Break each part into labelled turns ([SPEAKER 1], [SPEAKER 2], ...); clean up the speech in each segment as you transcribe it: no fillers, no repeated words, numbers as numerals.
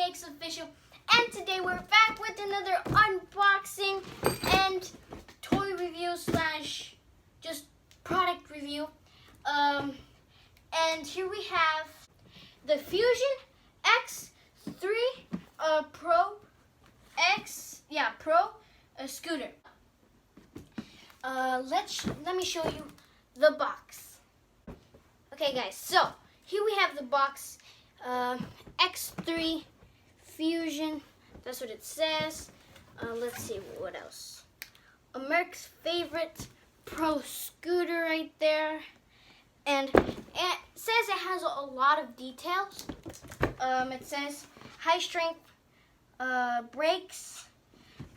[SPEAKER 1] X Official, and today we're back with another unboxing and toy review slash just product review. And here we have the Fusión X Three Pro scooter. Let me show you the box. Okay, guys, so here we have the box. X3 Fusion, that's what it says. Let's see what else. America's favorite pro scooter right there. And it says it has a lot of details. It says high strength brakes.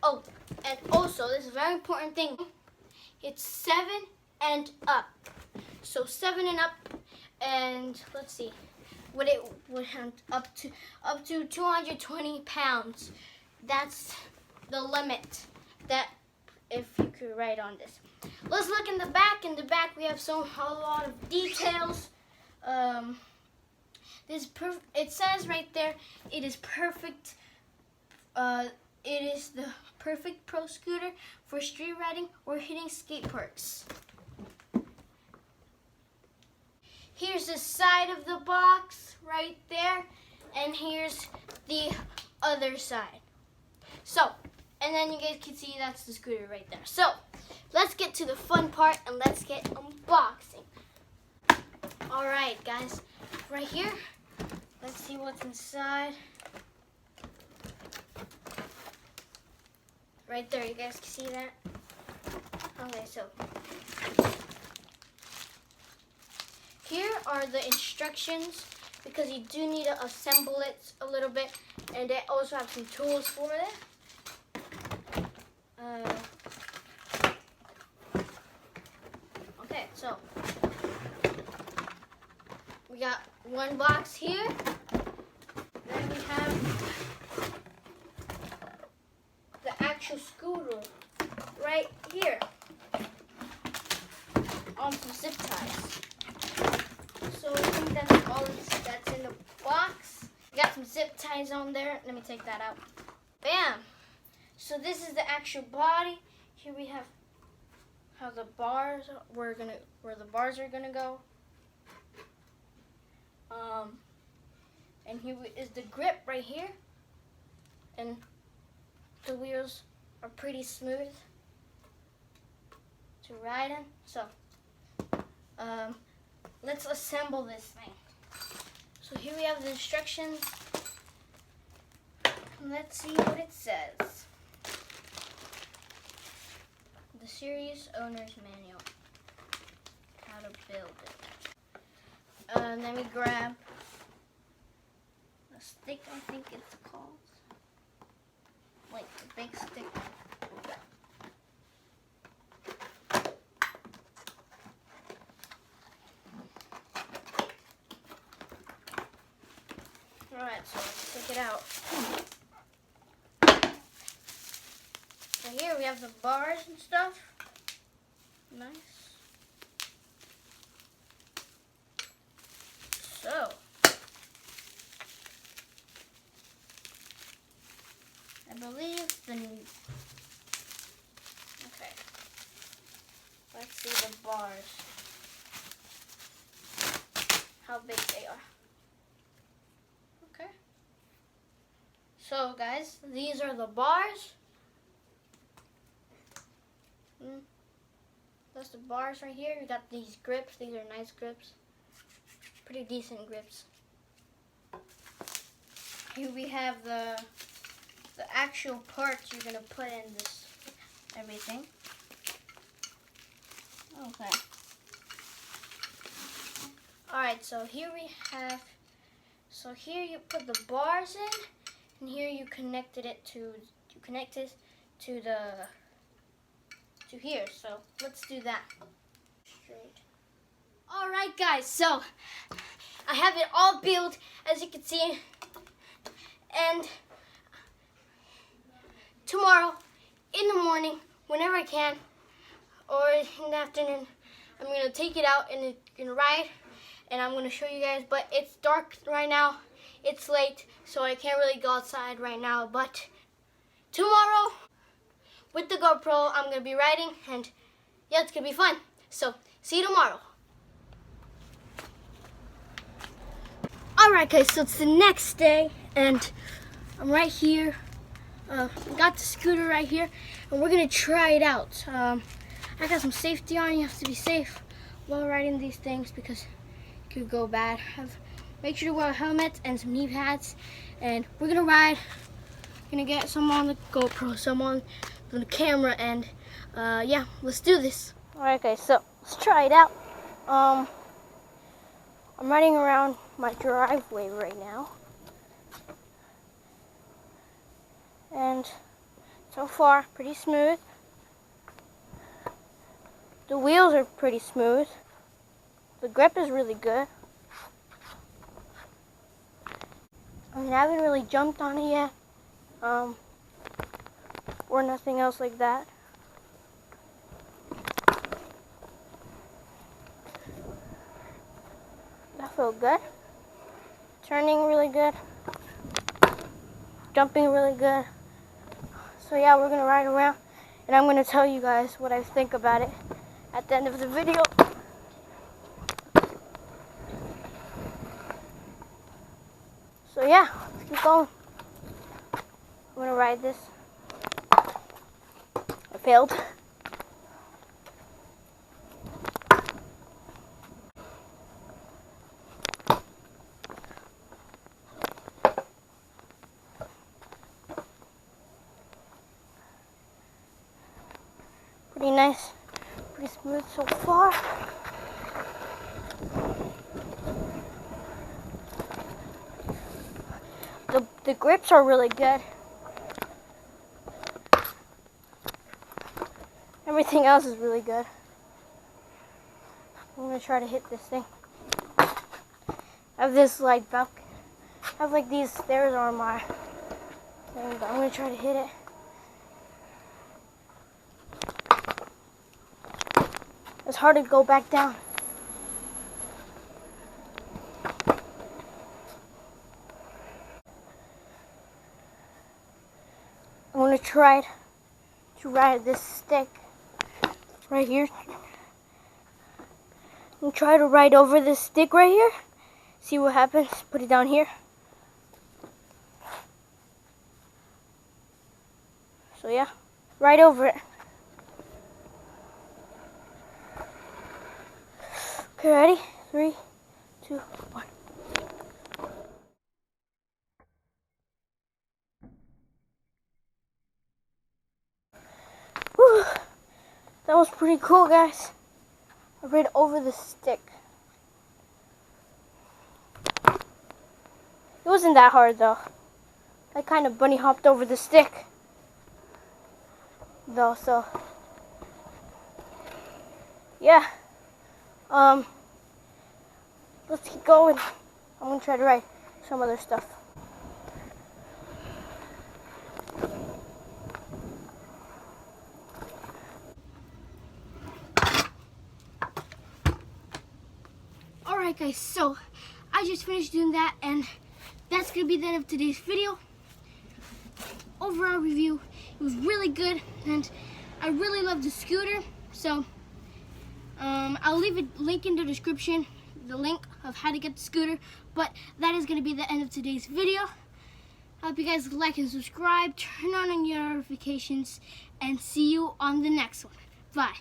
[SPEAKER 1] Oh, and also this is a very important thing. It's 7 and up. So 7 and up, and let's see. What it would have up to 220 pounds. That's the limit that if you could ride on this. Let's look in the back. In the back we have a lot of details. It says right there it is perfect. It is the perfect pro scooter for street riding or hitting skate parks. Here's the side of the box right there, and here's the other side. So, and then you guys can see that's the scooter right there. So, let's get to the fun part and let's get unboxing. Alright guys, right here, let's see what's inside. Right there, you guys can see that? Okay, so here are the instructions, because you do need to assemble it a little bit, and they also have some tools for it. Okay, so we got one box here. Then we have the actual scooter right here on some zip ties. So I think that's all that's in the box. We got some zip ties on there. Let me take that out. Bam! So this is the actual body. Here we have how the bars where the bars are gonna go. And here is the grip right here. And the wheels are pretty smooth to ride in. So let's assemble this thing. So here we have the instructions. Let's see what it says. The series owner's manual. How to build it. Let me grab a stick, I think it's called. Like the big stick. Alright, so let's take it out. So here we have the bars and stuff. Nice. So, I believe okay. Let's see the bars. How big they are. Okay. So guys, these are the bars. That's the bars right here. We got these grips. These are nice grips. Pretty decent grips. Here we have the actual parts you're gonna put in this everything. Okay. Alright, so here we have, so here you put the bars in, and here you connect it to here. So let's do that. Straight. Alright guys, so I have it all built, as you can see, and tomorrow in the morning, whenever I can, or in the afternoon, I'm going to take it out and it's going to ride, and I'm going to show you guys, but it's dark right now. it's late, so I can't really go outside right now. But tomorrow, with the GoPro, I'm gonna be riding, and yeah, it's gonna be fun. So see you tomorrow. Alright guys, so it's the next day, and I'm right here. Got the scooter right here, and we're gonna try it out. I got some safety on. You have to be safe while riding these things because it could go bad. Make sure to wear a helmet and some knee pads, and we're gonna ride. Gonna get some on the GoPro, some on the camera, and yeah, let's do this. Alright guys, so let's try it out. I'm riding around my driveway right now, and so far pretty smooth. The wheels are pretty smooth. The grip is really good. I mean, I haven't really jumped on it yet, or nothing else like that. That felt good. Turning really good. Jumping really good. So yeah, we're gonna ride around, and I'm gonna tell you guys what I think about it at the end of the video. So yeah, let's keep going. I'm gonna ride this. I failed. Pretty nice, pretty smooth so far. The grips are really good. Everything else is really good. I'm gonna try to hit this thing. I have this like balcony. I have like these stairs on my thing, but I'm gonna try to hit it. It's hard to go back down. I'm gonna try to ride this stick right here. I'm gonna try to ride over this stick right here. See what happens. Put it down here. So yeah, right over it. Okay, ready? 3, 2, 1. Whew. That was pretty cool, guys. I ran over the stick. It wasn't that hard, though. I kind of bunny hopped over the stick, though, so yeah. Let's keep going. I'm gonna try to write some other stuff. Alright guys, so I just finished doing that, and that's gonna be the end of today's video. Overall review, it was really good, and I really love the scooter, so I'll leave a link in the description, the link of how to get the scooter, but that is going to be the end of today's video. I hope you guys like and subscribe, turn on your notifications, and see you on the next one. Bye.